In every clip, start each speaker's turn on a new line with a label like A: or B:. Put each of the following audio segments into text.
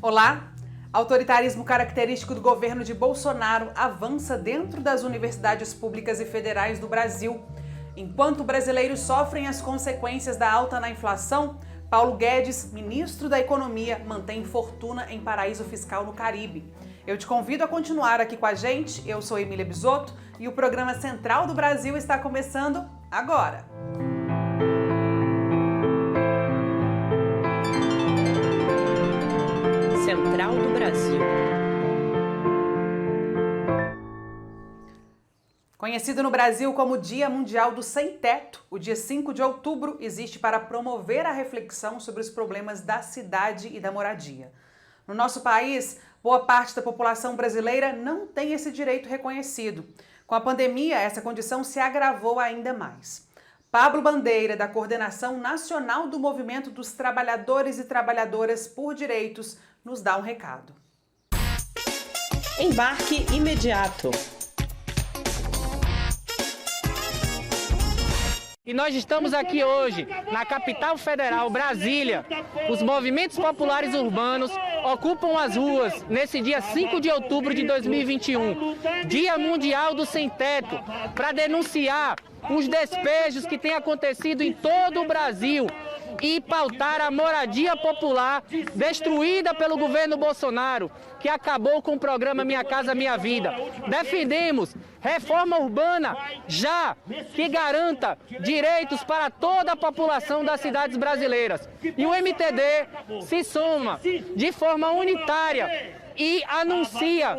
A: Olá! Autoritarismo característico do governo de Bolsonaro avança dentro das universidades públicas e federais do Brasil. Enquanto brasileiros sofrem as consequências da alta na inflação, Paulo Guedes, ministro da Economia, mantém fortuna em paraíso fiscal no Caribe. Eu te convido a continuar aqui com a gente. Eu sou Emília Bisotto e o programa Central do Brasil está começando agora.
B: Central do Brasil.
A: Conhecido no Brasil como Dia Mundial do Sem Teto, o dia 5 de outubro existe para promover a reflexão sobre os problemas da cidade e da moradia. No nosso país, boa parte da população brasileira não tem esse direito reconhecido. Com a pandemia, essa condição se agravou ainda mais. Pablo Bandeira, da Coordenação Nacional do Movimento dos Trabalhadores e Trabalhadoras por Direitos, nos dá um recado.
B: Embarque imediato.
C: E nós estamos aqui hoje, na capital federal, Brasília. Os movimentos populares urbanos ocupam as ruas nesse dia 5 de outubro de 2021, Dia Mundial do Sem Teto, para denunciar os despejos que têm acontecido em todo o Brasil e pautar a moradia popular destruída pelo governo Bolsonaro, que acabou com o programa Minha Casa Minha Vida. Defendemos reforma urbana já, que garanta direitos para toda a população das cidades brasileiras. E o MTD se soma de forma unitária e anuncia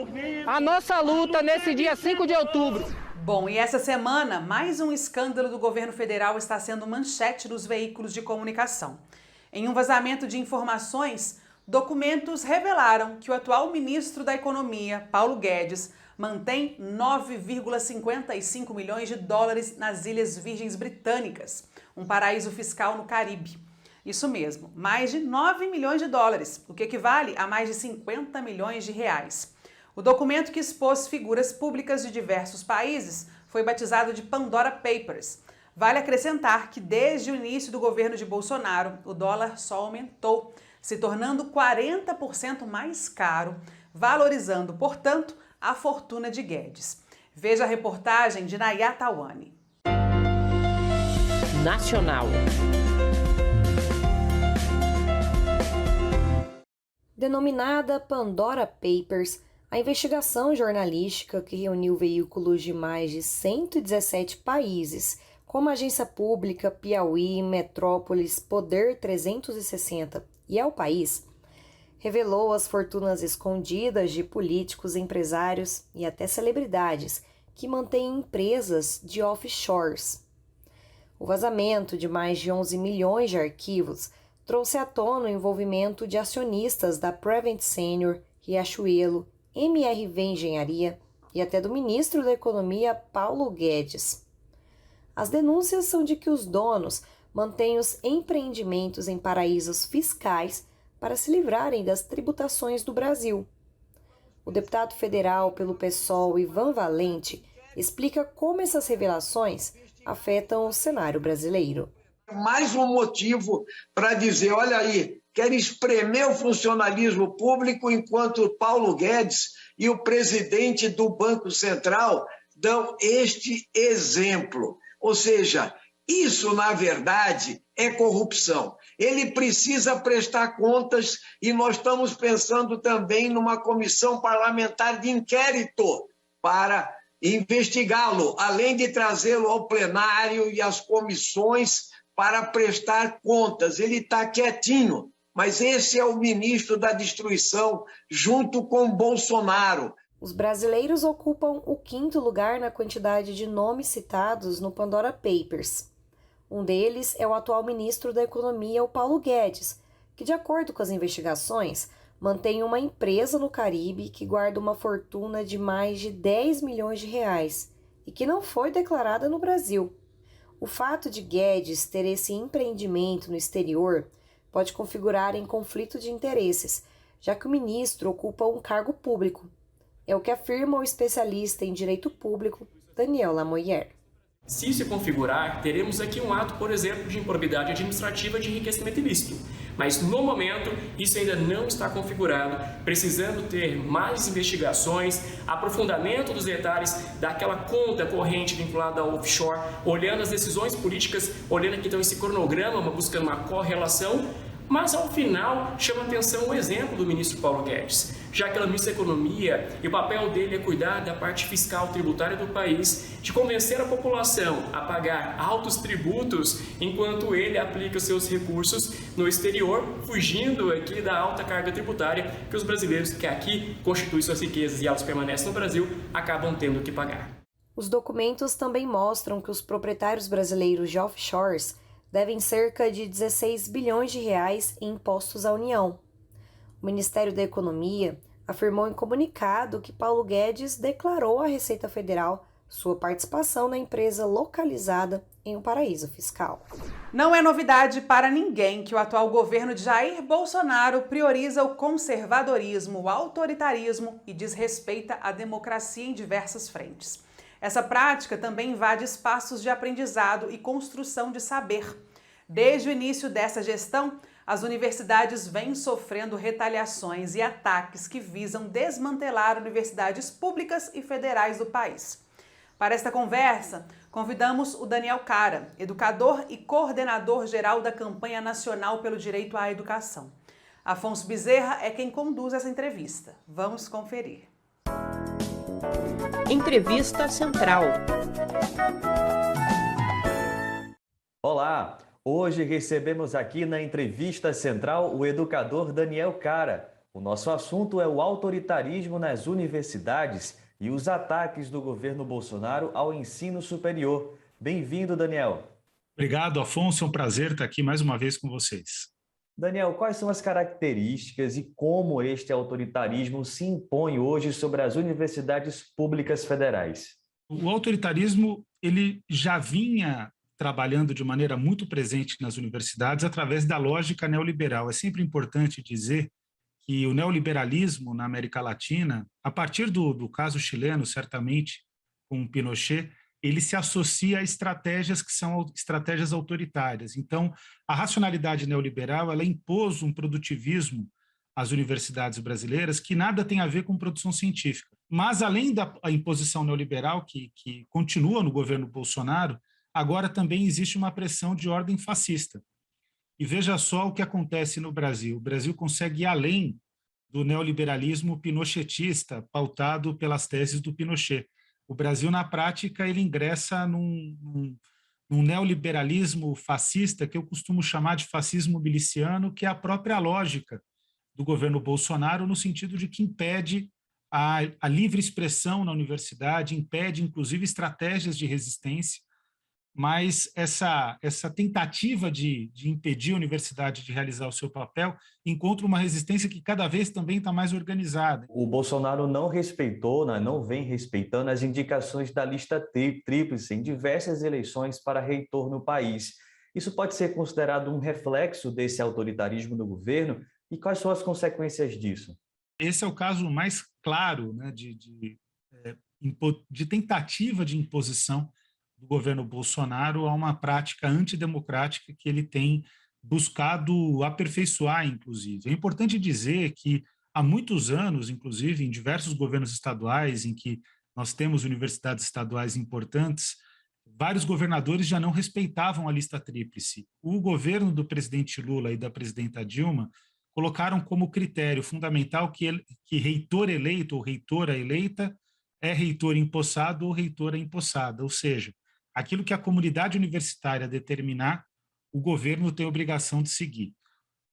C: a nossa luta nesse dia 5 de outubro.
A: Bom, e essa semana, mais um escândalo do governo federal está sendo manchete nos veículos de comunicação. Em um vazamento de informações, documentos revelaram que o atual ministro da Economia, Paulo Guedes, mantém 9,55 milhões de dólares nas Ilhas Virgens Britânicas, um paraíso fiscal no Caribe. Isso mesmo, mais de 9 milhões de dólares, o que equivale a mais de 50 milhões de reais. O documento que expôs figuras públicas de diversos países foi batizado de Pandora Papers. Vale acrescentar que desde o início do governo de Bolsonaro, o dólar só aumentou, se tornando 40% mais caro, valorizando, portanto, a fortuna de Guedes. Veja a reportagem de Nayá Tawani.
B: Nacional.
D: Denominada Pandora Papers, a investigação jornalística que reuniu veículos de mais de 117 países, como a Agência Pública, Piauí, Metrópolis, Poder 360 e El País, revelou as fortunas escondidas de políticos, empresários e até celebridades que mantêm empresas de offshores. O vazamento de mais de 11 milhões de arquivos trouxe à tona o envolvimento de acionistas da Prevent Senior, Riachuelo, MRV Engenharia e até do ministro da Economia, Paulo Guedes. As denúncias são de que os donos mantêm os empreendimentos em paraísos fiscais para se livrarem das tributações do Brasil. O deputado federal pelo PSOL, Ivan Valente, explica como essas revelações afetam o cenário brasileiro.
E: Mais um motivo para dizer, olha aí, quer espremer o funcionalismo público enquanto Paulo Guedes e o presidente do Banco Central dão este exemplo. Ou seja, isso, na verdade, é corrupção. Ele precisa prestar contas e nós estamos pensando também numa comissão parlamentar de inquérito para investigá-lo, além de trazê-lo ao plenário e às comissões para prestar contas. Ele está quietinho, mas esse é o ministro da destruição, junto com Bolsonaro.
D: Os brasileiros ocupam o 5º lugar na quantidade de nomes citados no Pandora Papers. Um deles é o atual ministro da Economia, o Paulo Guedes, que, de acordo com as investigações, mantém uma empresa no Caribe que guarda uma fortuna de mais de 10 milhões de reais e que não foi declarada no Brasil. O fato de Guedes ter esse empreendimento no exterior pode configurar em conflito de interesses, já que o ministro ocupa um cargo público. É o que afirma o especialista em direito público, Daniel Lamoyer.
F: Se isso se configurar, teremos aqui um ato, por exemplo, de improbidade administrativa de enriquecimento ilícito. Mas no momento isso ainda não está configurado, precisando ter mais investigações, aprofundamento dos detalhes daquela conta corrente vinculada ao offshore, olhando as decisões políticas, olhando aqui então esse cronograma, buscando uma correlação. Mas, ao final, chama atenção o exemplo do ministro Paulo Guedes, já que ele é ministro da Economia e o papel dele é cuidar da parte fiscal tributária do país, de convencer a população a pagar altos tributos, enquanto ele aplica seus recursos no exterior, fugindo aqui da alta carga tributária que os brasileiros que aqui constituem suas riquezas e elas permanecem no Brasil, acabam tendo que pagar.
D: Os documentos também mostram que os proprietários brasileiros de offshores devem cerca de 16 bilhões de reais em impostos à União. O Ministério da Economia afirmou em comunicado que Paulo Guedes declarou à Receita Federal sua participação na empresa localizada em um paraíso fiscal.
A: Não é novidade para ninguém que o atual governo de Jair Bolsonaro prioriza o conservadorismo, o autoritarismo e desrespeita a democracia em diversas frentes. Essa prática também invade espaços de aprendizado e construção de saber. Desde o início dessa gestão, as universidades vêm sofrendo retaliações e ataques que visam desmantelar universidades públicas e federais do país. Para esta conversa, convidamos o Daniel Cara, educador e coordenador geral da Campanha Nacional pelo Direito à Educação. Afonso Bezerra é quem conduz essa entrevista. Vamos conferir.
B: Entrevista Central.
G: Olá! Hoje recebemos aqui na Entrevista Central o educador Daniel Cara. O nosso assunto é o autoritarismo nas universidades e os ataques do governo Bolsonaro ao ensino superior. Bem-vindo, Daniel.
H: Obrigado, Afonso. É um prazer estar aqui mais uma vez com vocês.
G: Daniel, quais são as características e como este autoritarismo se impõe hoje sobre as universidades públicas federais?
H: O autoritarismo ele já vinha trabalhando de maneira muito presente nas universidades através da lógica neoliberal. É sempre importante dizer que o neoliberalismo na América Latina, a partir do caso chileno, certamente, com Pinochet, ele se associa a estratégias que são estratégias autoritárias. Então, a racionalidade neoliberal ela impôs um produtivismo às universidades brasileiras que nada tem a ver com produção científica. Mas, além da imposição neoliberal que continua no governo Bolsonaro, agora também existe uma pressão de ordem fascista. E veja só o que acontece no Brasil. O Brasil consegue ir além do neoliberalismo pinochetista, pautado pelas teses do Pinochet. O Brasil, na prática, ele ingressa num neoliberalismo fascista, que eu costumo chamar de fascismo miliciano, que é a própria lógica do governo Bolsonaro, no sentido de que impede a livre expressão na universidade, impede, inclusive, estratégias de resistência, mas essa tentativa de impedir a universidade de realizar o seu papel encontra uma resistência que cada vez também está mais organizada.
G: O Bolsonaro não respeitou, não vem respeitando as indicações da lista tríplice em diversas eleições para reitor no país. Isso pode ser considerado um reflexo desse autoritarismo do governo? E quais são as consequências disso?
H: Esse é o caso mais claro, né, de tentativa de imposição do governo Bolsonaro a uma prática antidemocrática que ele tem buscado aperfeiçoar, inclusive. É importante dizer que há muitos anos, inclusive, em diversos governos estaduais, em que nós temos universidades estaduais importantes, vários governadores já não respeitavam a lista tríplice. O governo do presidente Lula e da presidenta Dilma colocaram como critério fundamental que reitor eleito ou reitora eleita é reitor empossado ou reitora empossada, ou seja, aquilo que a comunidade universitária determinar, o governo tem a obrigação de seguir.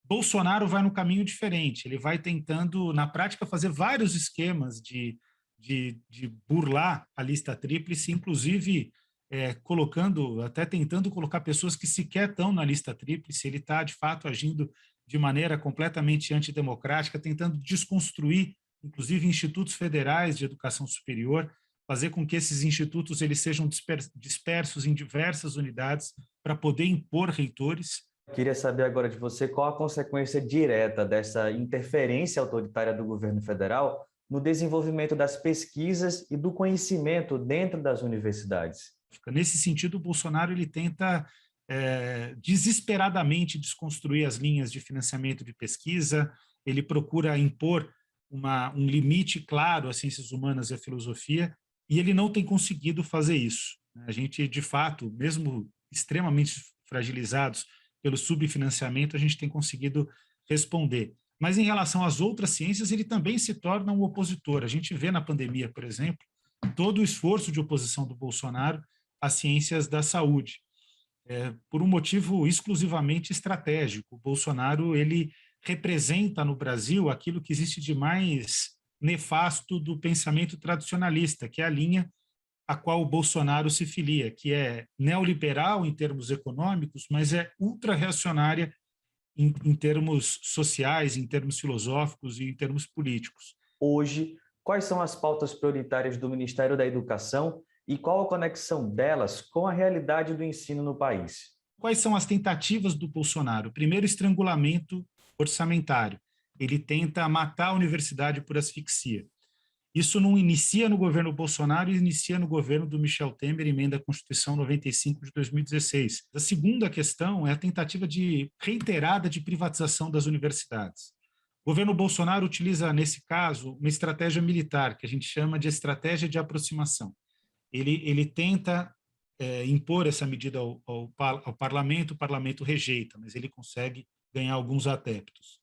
H: Bolsonaro vai no caminho diferente, ele vai tentando, na prática, fazer vários esquemas de burlar a lista tríplice, inclusive tentando colocar pessoas que sequer estão na lista tríplice. Ele está, de fato, agindo de maneira completamente antidemocrática, tentando desconstruir, inclusive, institutos federais de educação superior, fazer com que esses institutos eles sejam dispersos em diversas unidades para poder impor reitores.
G: Queria saber agora de você qual a consequência direta dessa interferência autoritária do governo federal no desenvolvimento das pesquisas e do conhecimento dentro das universidades.
H: Nesse sentido, o Bolsonaro ele tenta desesperadamente desconstruir as linhas de financiamento de pesquisa, ele procura impor um limite claro às ciências humanas e à filosofia, e ele não tem conseguido fazer isso. A gente, de fato, mesmo extremamente fragilizados pelo subfinanciamento, a gente tem conseguido responder. Mas em relação às outras ciências, ele também se torna um opositor. A gente vê na pandemia, por exemplo, todo o esforço de oposição do Bolsonaro às ciências da saúde, por um motivo exclusivamente estratégico. O Bolsonaro, ele representa no Brasil aquilo que existe de mais nefasto do pensamento tradicionalista, que é a linha a qual o Bolsonaro se filia, que é neoliberal em termos econômicos, mas é ultra-reacionária em termos sociais, em termos filosóficos e em termos políticos.
G: Hoje, quais são as pautas prioritárias do Ministério da Educação e qual a conexão delas com a realidade do ensino no país?
H: Quais são as tentativas do Bolsonaro? Primeiro, estrangulamento orçamentário. Ele tenta matar a universidade por asfixia. Isso não inicia no governo Bolsonaro, inicia no governo do Michel Temer, emenda à Constituição 95 de 2016. A segunda questão é a tentativa reiterada de privatização das universidades. O governo Bolsonaro utiliza, nesse caso, uma estratégia militar, que a gente chama de estratégia de aproximação. Ele tenta impor essa medida ao parlamento, o parlamento rejeita, mas ele consegue ganhar alguns adeptos.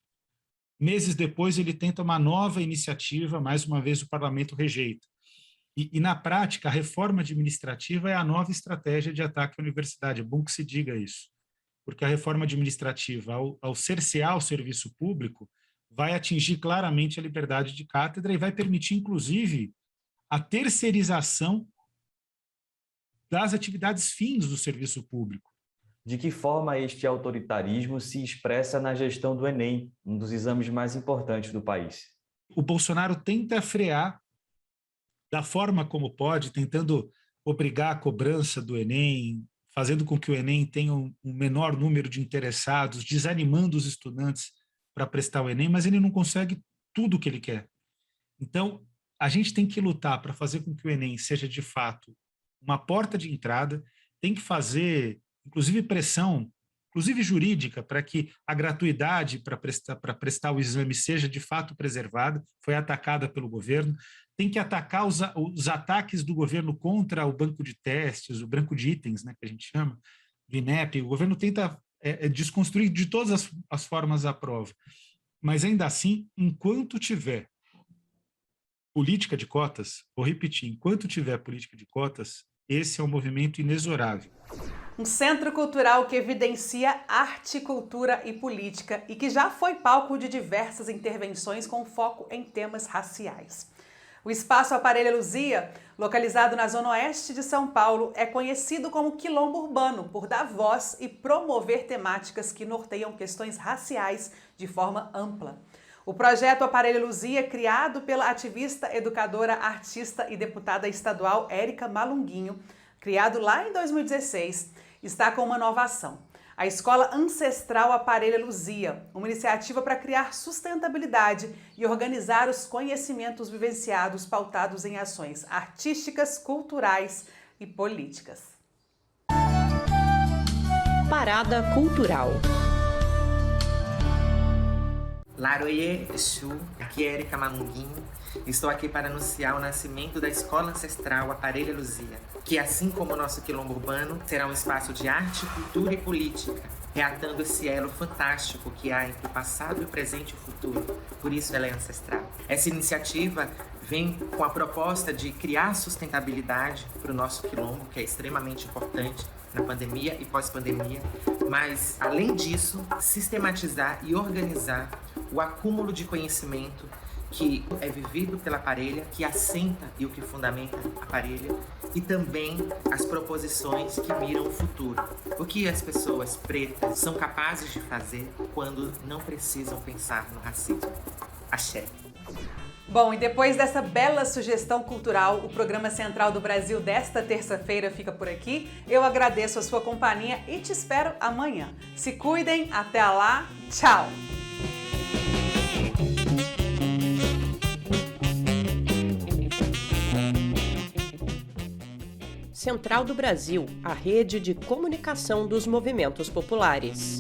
H: Meses depois, ele tenta uma nova iniciativa, mais uma vez o parlamento rejeita. E na prática, a reforma administrativa é a nova estratégia de ataque à universidade. É bom que se diga isso, porque a reforma administrativa, ao cercear o serviço público, vai atingir claramente a liberdade de cátedra e vai permitir, inclusive, a terceirização das atividades fins do serviço público.
G: De que forma este autoritarismo se expressa na gestão do Enem, um dos exames mais importantes do país?
H: O Bolsonaro tenta frear da forma como pode, tentando obrigar a cobrança do Enem, fazendo com que o Enem tenha um menor número de interessados, desanimando os estudantes para prestar o Enem, mas ele não consegue tudo o que ele quer. Então, a gente tem que lutar para fazer com que o Enem seja, de fato, uma porta de entrada, tem que fazer, inclusive, pressão, inclusive jurídica, para que a gratuidade para prestar o exame seja, de fato, preservada, foi atacada pelo governo, tem que atacar os ataques do governo contra o banco de testes, o banco de itens, né, que a gente chama, do INEP. O governo tenta desconstruir de todas as formas a prova. Mas, ainda assim, enquanto tiver política de cotas, vou repetir, enquanto tiver política de cotas, esse é um movimento inexorável.
A: Um centro cultural que evidencia arte, cultura e política e que já foi palco de diversas intervenções com foco em temas raciais. O Espaço Aparelho Luzia, localizado na zona oeste de São Paulo, é conhecido como Quilombo Urbano por dar voz e promover temáticas que norteiam questões raciais de forma ampla. O projeto Aparelho Luzia, criado pela ativista, educadora, artista e deputada estadual Érica Malunguinho, criado lá em 2016, está com uma inovação. A Escola Ancestral Aparelho Luzia, uma iniciativa para criar sustentabilidade e organizar os conhecimentos vivenciados pautados em ações artísticas, culturais e políticas.
B: Parada Cultural.
I: Laroye Exu, aqui é Érica Malunguinho. Estou aqui para anunciar o nascimento da Escola Ancestral Aparelho Luzia, que, assim como o nosso quilombo urbano, será um espaço de arte, cultura e política, reatando esse elo fantástico que há entre o passado, o presente e o futuro. Por isso ela é ancestral. Essa iniciativa vem com a proposta de criar sustentabilidade para o nosso quilombo, que é extremamente importante na pandemia e pós-pandemia, mas, além disso, sistematizar e organizar o acúmulo de conhecimento que é vivido pela parelha, que assenta e o que fundamenta a parelha, e também as proposições que miram o futuro. O que as pessoas pretas são capazes de fazer quando não precisam pensar no racismo. Axé.
A: Bom, e depois dessa bela sugestão cultural, o programa Central do Brasil desta terça-feira fica por aqui. Eu agradeço a sua companhia e te espero amanhã. Se cuidem, até lá, tchau!
B: Central do Brasil, a rede de comunicação dos movimentos populares.